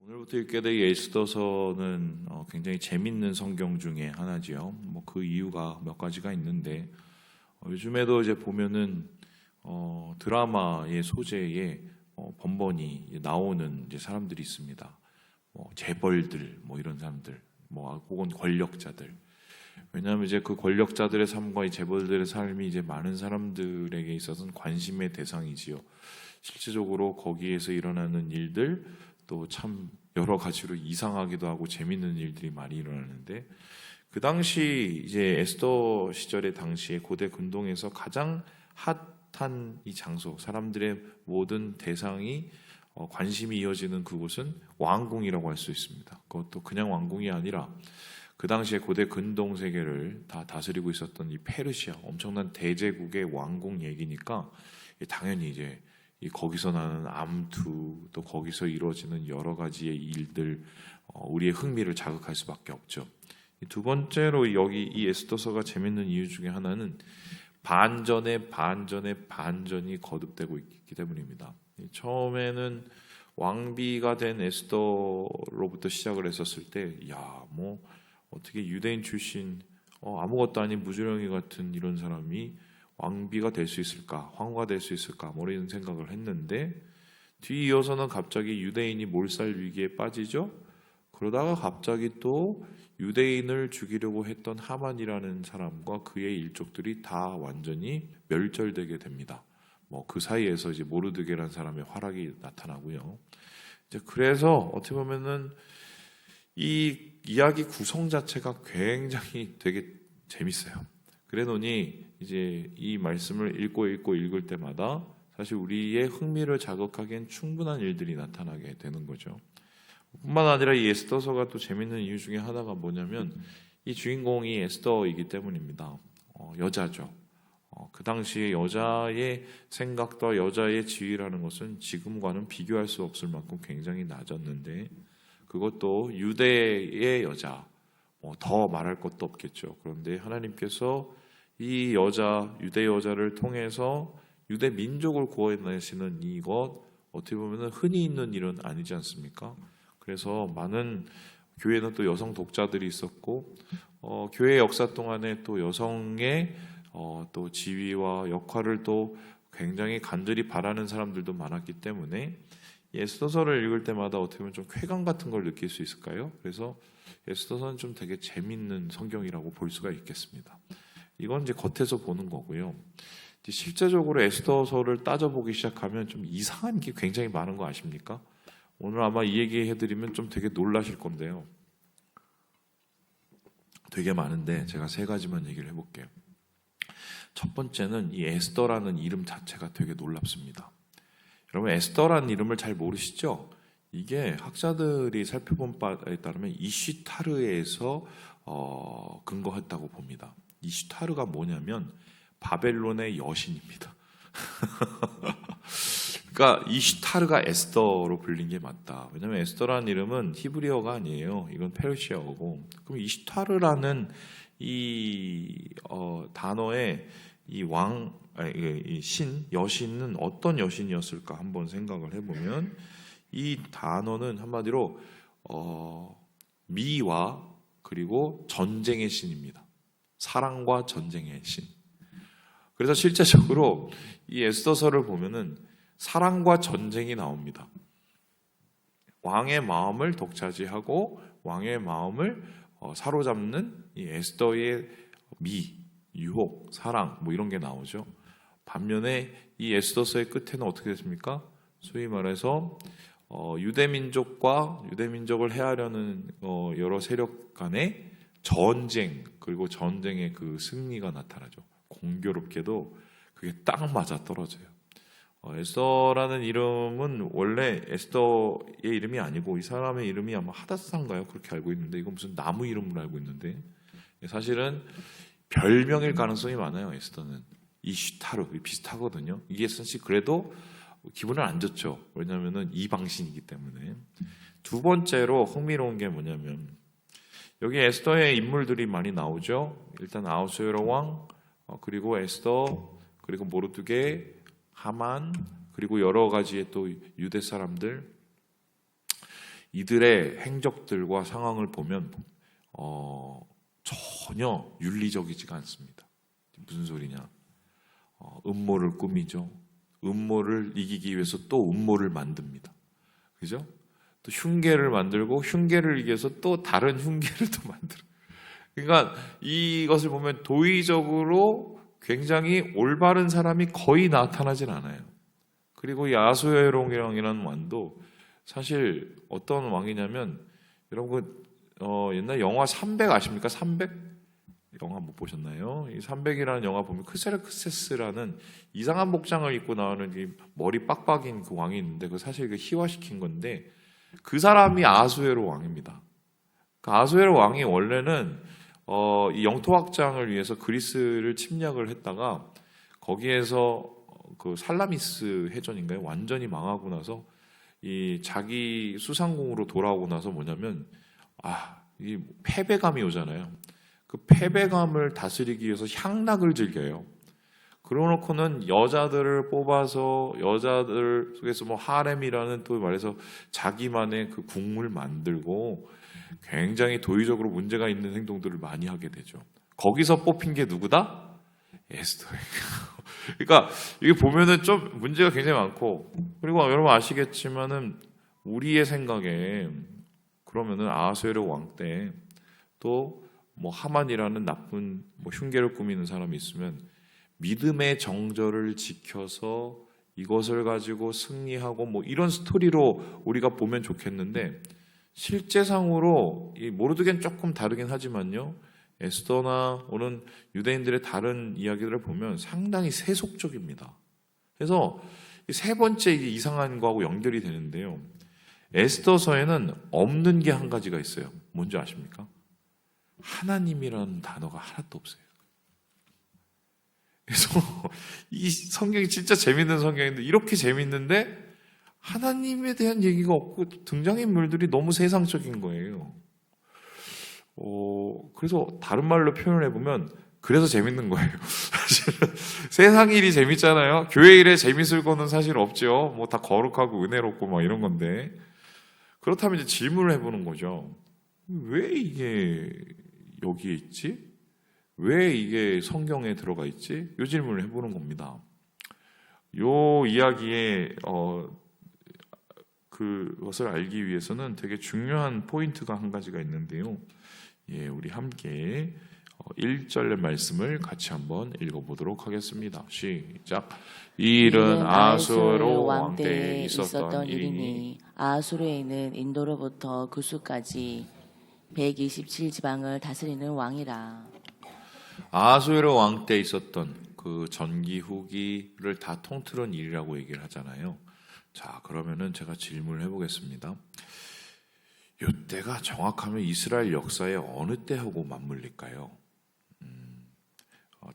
오늘부터 읽게 될 에스더서는 굉장히 재밌는 성경 중에 하나지요. 그 이유가 몇 가지가 있는데 요즘에도 이제 보면은 드라마의 소재에 번번이 이제 나오는 이제 사람들이 있습니다. 재벌들, 이런 사람들, 혹은 권력자들. 왜냐하면 이제 그 권력자들의 삶과 이 재벌들의 삶이 이제 많은 사람들에게 있어서는 관심의 대상이지요. 실제적으로 거기에서 일어나는 일들 또 참 여러 가지로 이상하기도 하고 재밌는 일들이 많이 일어나는데 그 당시 이제 에스더 시절의 당시에 고대 근동에서 가장 핫한 이 장소, 사람들의 모든 대상이 관심이 이어지는 그곳은 왕궁이라고 할 수 있습니다. 그것도 그냥 왕궁이 아니라 그 당시에 고대 근동 세계를 다 다스리고 있었던 이 페르시아 엄청난 대제국의 왕궁 얘기니까 당연히 이제 거기서 나는 암투 또 거기서 이루어지는 여러 가지의 일들 우리의 흥미를 자극할 수밖에 없죠. 두 번째로 여기 이 에스더서가 재밌는 이유 중에 하나는 반전의 반전이 거듭되고 있기 때문입니다. 처음에는 왕비가 된 에스더로부터 시작을 했었을 때, 어떻게 유대인 출신 아무것도 아닌 무주령이 같은 이런 사람이 왕비가 될 수 있을까, 황후가 될 수 있을까, 이런 생각을 했는데 뒤이어서는 갑자기 유대인이 몰살 위기에 빠지죠. 그러다가 갑자기 또 유대인을 죽이려고 했던 하만이라는 사람과 그의 일족들이 다 완전히 멸절되게 됩니다. 그 사이에서 이제 모르드게라는 사람의 활약이 나타나고요. 이제 그래서 어떻게 보면은 이 이야기 구성 자체가 굉장히 되게 재밌어요. 그래놓으니 이제 이 말씀을 읽고 읽을 때마다 사실 우리의 흥미를 자극하기엔 충분한 일들이 나타나게 되는 거죠. 뿐만 아니라 이 에스더서가 또 재밌는 이유 중에 하나가 뭐냐면 이 주인공이 에스더이기 때문입니다. 여자죠. 그 당시에 여자의 생각과 여자의 지위라는 것은 지금과는 비교할 수 없을 만큼 굉장히 낮았는데 그것도 유대의 여자, 더 말할 것도 없겠죠. 그런데 하나님께서 이 여자, 유대 여자를 통해서 유대 민족을 구원하시는 이것 어떻게 보면 흔히 있는 일은 아니지 않습니까? 그래서 많은 교회는 또 여성 독자들이 있었고 교회 역사 동안에 또 여성의 또 지위와 역할을 또 굉장히 간절히 바라는 사람들도 많았기 때문에 에스더서를 읽을 때마다 어떻게 보면 좀 쾌감 같은 걸 느낄 수 있을까요? 그래서 에스더서는 좀 되게 재밌는 성경이라고 볼 수가 있겠습니다. 이건 이제 겉에서 보는 거고요. 실제적으로 에스더서를 따져보기 시작하면 좀 이상한 게 굉장히 많은 거 아십니까? 오늘 아마 이 얘기 해드리면 좀 되게 놀라실 건데요. 되게 많은데 제가 세 가지만 얘기를 해볼게요. 첫 번째는 이 에스더라는 이름 자체가 되게 놀랍습니다. 여러분 에스더라는 이름을 잘 모르시죠? 이게 학자들이 살펴본 바에 따르면 이슈타르에서 근거했다고 봅니다. 이슈타르가 뭐냐면 바벨론의 여신입니다. 그러니까 이슈타르가 에스더로 불린 게 맞다. 왜냐하면 에스더라는 이름은 히브리어가 아니에요. 이건 페르시아어고. 그럼 이슈타르라는 이 단어의 이 신, 여신은 어떤 여신이었을까 한번 생각을 해보면 이 단어는 한마디로 미와 그리고 전쟁의 신입니다. 사랑과 전쟁의 신. 그래서 실제적으로 이 에스더서를 보면은 사랑과 전쟁이 나옵니다. 왕의 마음을 독차지하고 왕의 마음을 사로잡는 이 에스더의 미, 유혹, 사랑 이런 게 나오죠. 반면에 이 에스더서의 끝에는 어떻게 됐습니까? 소위 말해서 유대민족과 유대민족을 해하려는 여러 세력 간의 전쟁 그리고 전쟁의 그 승리가 나타나죠. 공교롭게도 그게 딱 맞아 떨어져요. 에스더라는 이름은 원래 에스더의 이름이 아니고 이 사람의 이름이 아마 하다사인가요? 그렇게 알고 있는데 이건 무슨 나무 이름으로 알고 있는데 사실은 별명일 가능성이 많아요. 에스더는 이슈타르 비슷하거든요. 이게 사실 그래도 기분은 안 좋죠. 왜냐하면 이방신이기 때문에. 두 번째로 흥미로운 게 뭐냐면 여기 에스더의 인물들이 많이 나오죠. 일단 아하수에로 왕, 그리고 에스더, 그리고 모르드게, 하만, 그리고 여러 가지의 또 유대 사람들. 이들의 행적들과 상황을 보면 전혀 윤리적이지가 않습니다. 무슨 소리냐? 음모를 꾸미죠. 음모를 이기기 위해서 또 음모를 만듭니다. 그죠? 또 흉계를 만들고 흉계를 이기 위해서 또 다른 흉계를 또 만들어. 그러니까 이것을 보면 도의적으로 굉장히 올바른 사람이 거의 나타나질 않아요. 그리고 이 아수에롱이라는 왕도 사실 어떤 왕이냐면, 여러분 옛날 영화 300 아십니까? 300? 영화 못 보셨나요? 이 300이라는 영화 보면 크세르크세스라는 이상한 복장을 입고 나오는 이 머리 빡빡인 그 왕이 있는데, 그 사실 그 희화시킨 건데, 그 사람이 아수에로 왕입니다. 그 아수에로 왕이 원래는 이 영토 확장을 위해서 그리스를 침략을 했다가 거기에서 그 살라미스 해전인가요? 완전히 망하고 나서 이 자기 수상궁으로 돌아오고 나서 뭐냐면, 이 패배감이 오잖아요. 그 패배감을 다스리기 위해서 향락을 즐겨요. 그러놓고는 여자들을 뽑아서 여자들 속에서 뭐 하렘이라는 또 말해서 자기만의 그 궁을 만들고 굉장히 도의적으로 문제가 있는 행동들을 많이 하게 되죠. 거기서 뽑힌 게 누구다? 에스더예요. 그러니까 이게 보면은 좀 문제가 굉장히 많고, 그리고 여러분 아시겠지만은 우리의 생각에 그러면은 아하수에로 왕 때 또 뭐 하만이라는 나쁜 뭐 흉계를 꾸미는 사람이 있으면 믿음의 정절을 지켜서 이것을 가지고 승리하고 뭐 이런 스토리로 우리가 보면 좋겠는데, 실제상으로 이 모르드겐 조금 다르긴 하지만요, 에스더나 오는 유대인들의 다른 이야기들을 보면 상당히 세속적입니다. 그래서 세 번째 이게 이상한 거하고 연결이 되는데요, 에스더서에는 없는 게 한 가지가 있어요. 뭔지 아십니까? 하나님이라는 단어가 하나도 없어요. 그래서 이 성경이 진짜 재밌는 성경인데, 이렇게 재밌는데 하나님에 대한 얘기가 없고 등장인물들이 너무 세상적인 거예요. 그래서 다른 말로 표현을 해보면 그래서 재밌는 거예요. 사실은 세상 일이 재밌잖아요. 교회 일에 재밌을 거는 사실 없죠. 뭐 다 거룩하고 은혜롭고 막 이런 건데, 그렇다면 이제 질문을 해보는 거죠. 왜 이게 여기에 있지? 왜 이게 성경에 들어가 있지? 이 질문을 해보는 겁니다. 이 이야기에 그것을 알기 위해서는 되게 중요한 포인트가 한 가지가 있는데요. 우리 함께 1절의 말씀을 같이 한번 읽어보도록 하겠습니다. 시작. 이 일은 아하수에로 왕 때에 있었던 일이니 아하수르에 있는 인도로부터 구수까지 127지방을 다스리는 왕이라. 아하수에로 왕 때 있었던 그 전기 후기를 다 통틀은 일이라고 얘기를 하잖아요. 자, 그러면은 제가 질문을 해보겠습니다. 이때가 정확하면 이스라엘 역사의 어느 때하고 맞물릴까요?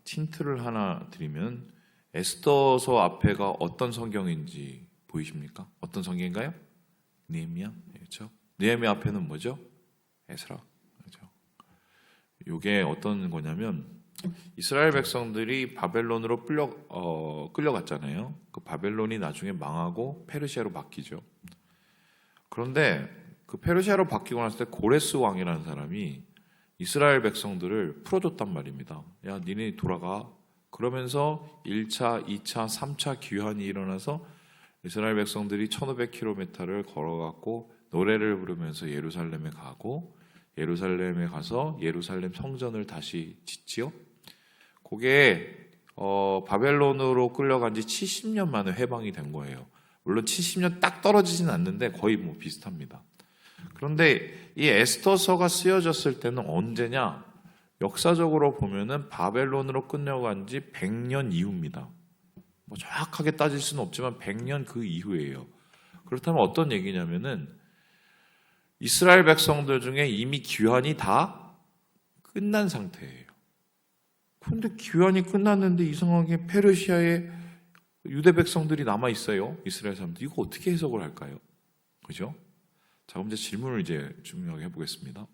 틴트를 하나 드리면 에스더서 앞에가 어떤 성경인지 보이십니까? 어떤 성경인가요? 느헤미야, 그렇죠? 느헤미야 앞에는 뭐죠? 에스라, 그렇죠? 이게 어떤 거냐면, 이스라엘 백성들이 바벨론으로 끌려갔잖아요. 그 바벨론이 나중에 망하고 페르시아로 바뀌죠. 그런데 그 페르시아로 바뀌고 났을 때 고레스 왕이라는 사람이 이스라엘 백성들을 풀어줬단 말입니다. 야, 니네 돌아가. 그러면서 1차, 2차, 3차 귀환이 일어나서 이스라엘 백성들이 1500km를 걸어갔고 노래를 부르면서 예루살렘에 가고, 예루살렘에 가서 예루살렘 성전을 다시 짓지요. 그게 바벨론으로 끌려간 지 70년 만에 해방이 된 거예요. 물론 70년 딱 떨어지진 않는데 거의 뭐 비슷합니다. 그런데 이 에스더서가 쓰여졌을 때는 언제냐? 역사적으로 보면은 바벨론으로 끌려간 지 100년 이후입니다. 뭐 정확하게 따질 수는 없지만 100년 그 이후예요. 그렇다면 어떤 얘기냐면은 이스라엘 백성들 중에 이미 귀환이 다 끝난 상태예요. 그런데 귀환이 끝났는데 이상하게 페르시아에 유대 백성들이 남아 있어요. 이스라엘 사람들. 이거 어떻게 해석을 할까요? 그죠? 자, 그럼 이제 질문을 중요하게 해보겠습니다.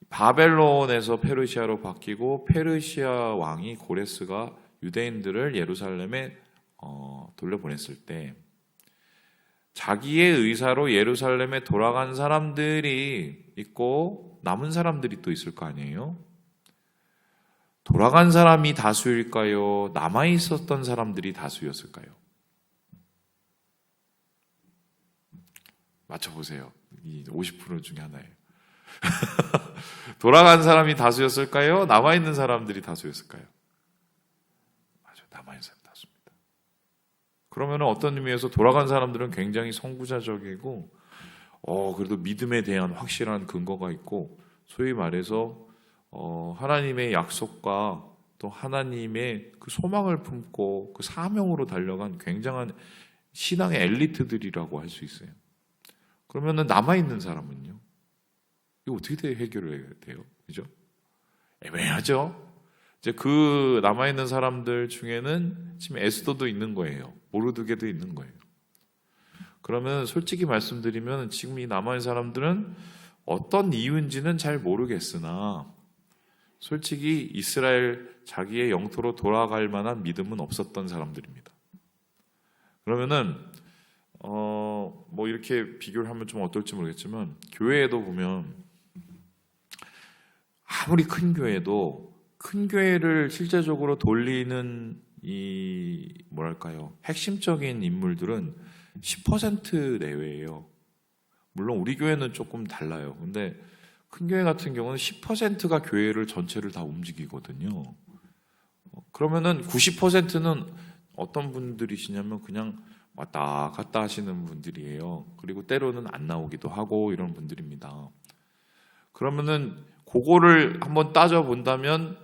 바벨론에서 페르시아로 바뀌고 페르시아 왕이 고레스가 유대인들을 예루살렘에 돌려보냈을 때 자기의 의사로 예루살렘에 돌아간 사람들이 있고 남은 사람들이 또 있을 거 아니에요? 돌아간 사람이 다수일까요? 남아 있었던 사람들이 다수였을까요? 맞춰보세요. 이 50% 중에 하나예요. 돌아간 사람이 다수였을까요? 남아 있는 사람들이 다수였을까요? 맞아요. 남아 있는 사람이 다수입니다. 그러면 어떤 의미에서 돌아간 사람들은 굉장히 선구자적이고, 그래도 믿음에 대한 확실한 근거가 있고, 소위 말해서 하나님의 약속과 또 하나님의 그 소망을 품고 그 사명으로 달려간 굉장한 신앙의 엘리트들이라고 할 수 있어요. 그러면은 남아있는 사람은요? 이거 어떻게 해결해야 돼요? 그죠? 애매하죠? 이제 그 남아있는 사람들 중에는 지금 에스더도 있는 거예요. 모르드게도 있는 거예요. 그러면 솔직히 말씀드리면 지금 이 남아있는 사람들은 어떤 이유인지는 잘 모르겠으나 솔직히 이스라엘 자기의 영토로 돌아갈 만한 믿음은 없었던 사람들입니다. 그러면은 뭐 이렇게 비교를 하면 좀 어떨지 모르겠지만 교회에도 보면 아무리 큰 교회도 큰 교회를 실제적으로 돌리는 이 뭐랄까요 핵심적인 인물들은 10% 내외예요. 물론 우리 교회는 조금 달라요. 근데 큰 교회 같은 경우는 10%가 교회를 전체를 다 움직이거든요. 그러면은 90%는 어떤 분들이시냐면 그냥 왔다 갔다 하시는 분들이에요. 그리고 때로는 안 나오기도 하고 이런 분들입니다. 그러면은 그거를 한번 따져본다면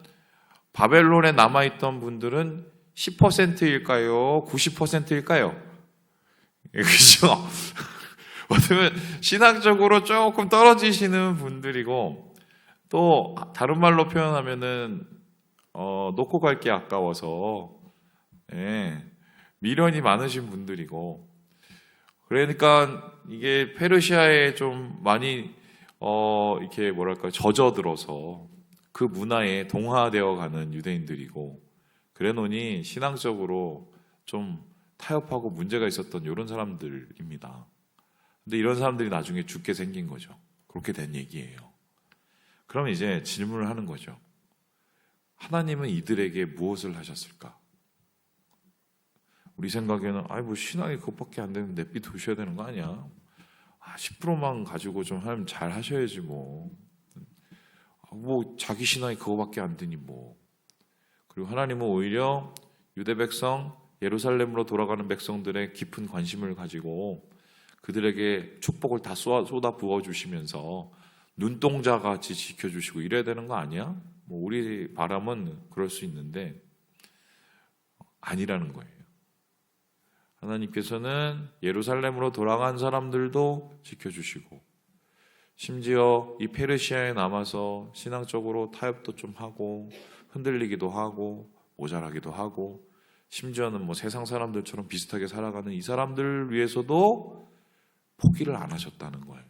바벨론에 남아있던 분들은 10%일까요? 90%일까요? 그죠? 어쩌면 신앙적으로 조금 떨어지시는 분들이고 또 다른 말로 표현하면은 놓고 갈 게 아까워서 미련이 많으신 분들이고 그러니까 이게 페르시아에 좀 많이 이렇게 뭐랄까 젖어들어서 그 문화에 동화되어 가는 유대인들이고 그래놓으니 신앙적으로 좀 타협하고 문제가 있었던 이런 사람들입니다. 근데 이런 사람들이 나중에 죽게 생긴 거죠. 그렇게 된 얘기예요. 그럼 이제 질문을 하는 거죠. 하나님은 이들에게 무엇을 하셨을까? 우리 생각에는 뭐 신앙이 그것밖에 안 되는데 내비두셔야 되는 거 아니야? 10%만 가지고 좀 하면 잘 하셔야지 뭐 자기 신앙이 그거밖에 안 되니 뭐. 그리고 하나님은 오히려 유대 백성 예루살렘으로 돌아가는 백성들의 깊은 관심을 가지고 그들에게 축복을 다 쏟아 부어 주시면서 눈동자 같이 지켜주시고 이래야 되는 거 아니야? 뭐 우리 바람은 그럴 수 있는데 아니라는 거예요. 하나님께서는 예루살렘으로 돌아간 사람들도 지켜주시고 심지어 이 페르시아에 남아서 신앙적으로 타협도 좀 하고 흔들리기도 하고 모자라기도 하고 심지어는 뭐 세상 사람들처럼 비슷하게 살아가는 이 사람들을 위해서도 포기를 안 하셨다는 거예요.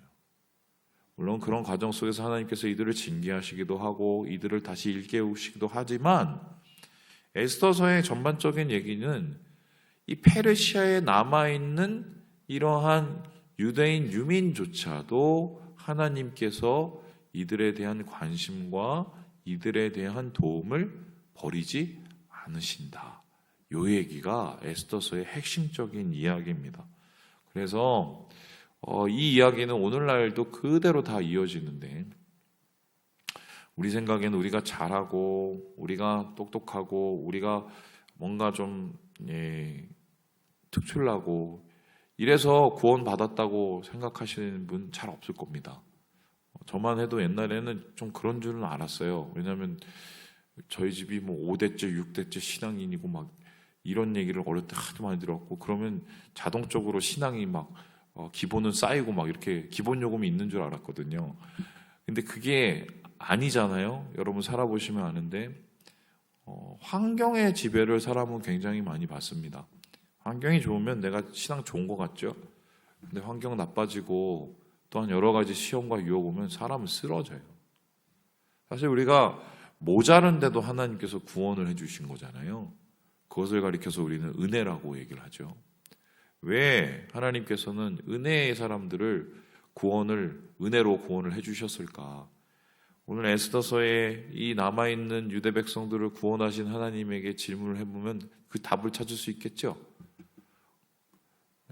물론 그런 과정 속에서 하나님께서 이들을 징계하시기도 하고 이들을 다시 일깨우시기도 하지만 에스더서의 전반적인 얘기는 이 페르시아에 남아있는 이러한 유대인 유민조차도 하나님께서 이들에 대한 관심과 이들에 대한 도움을 버리지 않으신다. 이 얘기가 에스더서의 핵심적인 이야기입니다. 그래서 이 이야기는 오늘날도 그대로 다 이어지는데 우리 생각에는 우리가 잘하고 우리가 똑똑하고 우리가 뭔가 좀 특출나고 이래서 구원받았다고 생각하시는 분 잘 없을 겁니다. 저만 해도 옛날에는 좀 그런 줄은 알았어요. 왜냐하면 저희 집이 뭐 5대째 6대째 신앙인이고 막 이런 얘기를 어릴 때 하도 많이 들었고 그러면 자동적으로 신앙이 막 기본은 쌓이고 막 이렇게 기본 요금이 있는 줄 알았거든요. 근데 그게 아니잖아요. 여러분 살아보시면 아는데 환경의 지배를 사람은 굉장히 많이 받습니다. 환경이 좋으면 내가 신앙 좋은 것 같죠? 근데 환경 나빠지고 또한 여러 가지 시험과 유혹 오면 사람은 쓰러져요. 사실 우리가 모자른데도 하나님께서 구원을 해주신 거잖아요. 그것을 가리켜서 우리는 은혜라고 얘기를 하죠. 왜 하나님께서는 은혜의 사람들을 은혜로 구원을 해주셨을까? 오늘 에스더서에 이 남아있는 유대 백성들을 구원하신 하나님에게 질문을 해보면 그 답을 찾을 수 있겠죠?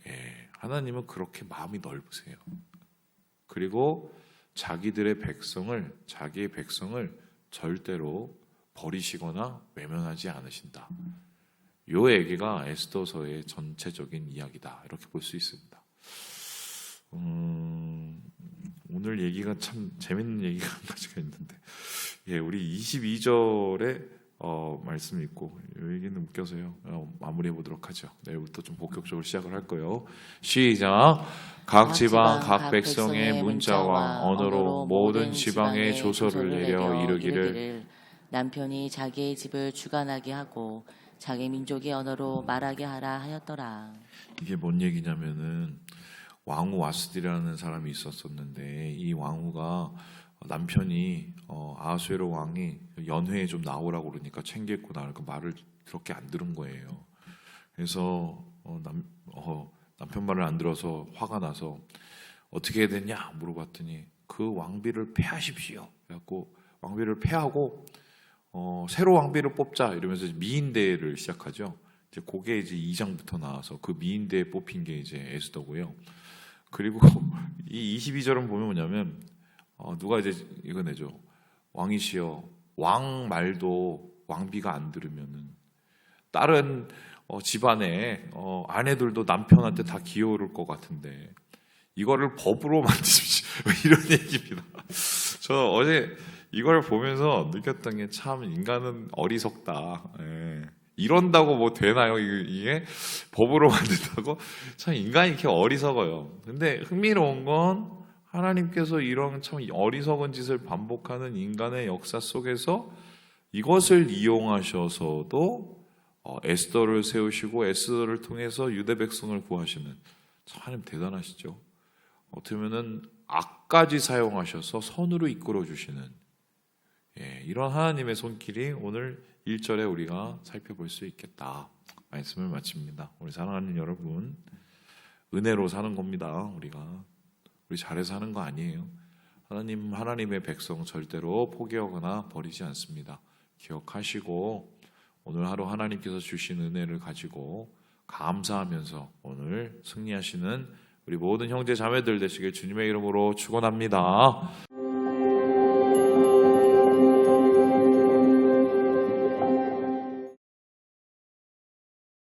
예, 하나님은 그렇게 마음이 넓으세요. 그리고 자기의 백성을 절대로 버리시거나 외면하지 않으신다. 요 얘기가 에스더서의 전체적인 이야기다. 이렇게 볼 수 있습니다. 오늘 얘기가 참 재밌는 얘기가 한 가지가 있는데, 예, 우리 22절에 말씀이 있고, 이 얘기는 웃겨서요. 마무리해 보도록 하죠. 내일부터 좀 본격적으로 시작을 할 거예요. 시작. 각 지방 각 백성의 문자와 언어로 모든 지방에 조서를 내려 이르기를 남편이 자기의 집을 주관하게 하고 자기 민족의 언어로 말하게 하라 하였더라. 이게 뭔 얘기냐면은 왕후 와스디라는 사람이 있었었는데 이 왕후가 남편이 아하수에로 왕이 연회에 좀 나오라고 그러니까 챙겼구나. 그러니까 말을 그렇게 안 들은 거예요. 그래서 남편 말을 안 들어서 화가 나서 어떻게 해야 되냐 물어봤더니 그 왕비를 폐하십시오. 그래갖고 왕비를 폐하고 새로 왕비를 뽑자 이러면서 미인대를 시작하죠. 이제 그게 이제 2장부터 나와서 그 미인대에 뽑힌 게 이제 에스더고요. 그리고 이 22절은 보면 뭐냐면 누가 이제 이거 내죠. 왕이시여 왕 말도 왕비가 안 들으면은 다른 집안에 아내들도 남편한테 다 기어오를 것 같은데 이거를 법으로 만드십시오. 이런 얘기입니다. 저 어제 이걸 보면서 느꼈던 게 참 인간은 어리석다. 예. 이런다고 뭐 되나요? 이게 법으로 만든다고? 참 인간이 이렇게 어리석어요. 근데 흥미로운 건 하나님께서 이런 참 어리석은 짓을 반복하는 인간의 역사 속에서 이것을 이용하셔서도 에스더를 세우시고 에스더를 통해서 유대 백성을 구하시는 참 하나님 대단하시죠. 어떻게 보면은 악까지 사용하셔서 선으로 이끌어 주시는 이런 하나님의 손길이 오늘 1절에 우리가 살펴볼 수 있겠다. 말씀을 마칩니다. 우리 사랑하는 여러분, 은혜로 사는 겁니다. 우리 잘해서 하는 거 아니에요. 하나님의 백성 절대로 포기하거나 버리지 않습니다. 기억하시고 오늘 하루 하나님께서 주신 은혜를 가지고 감사하면서 오늘 승리하시는 우리 모든 형제 자매들 되시길 주님의 이름으로 축원합니다.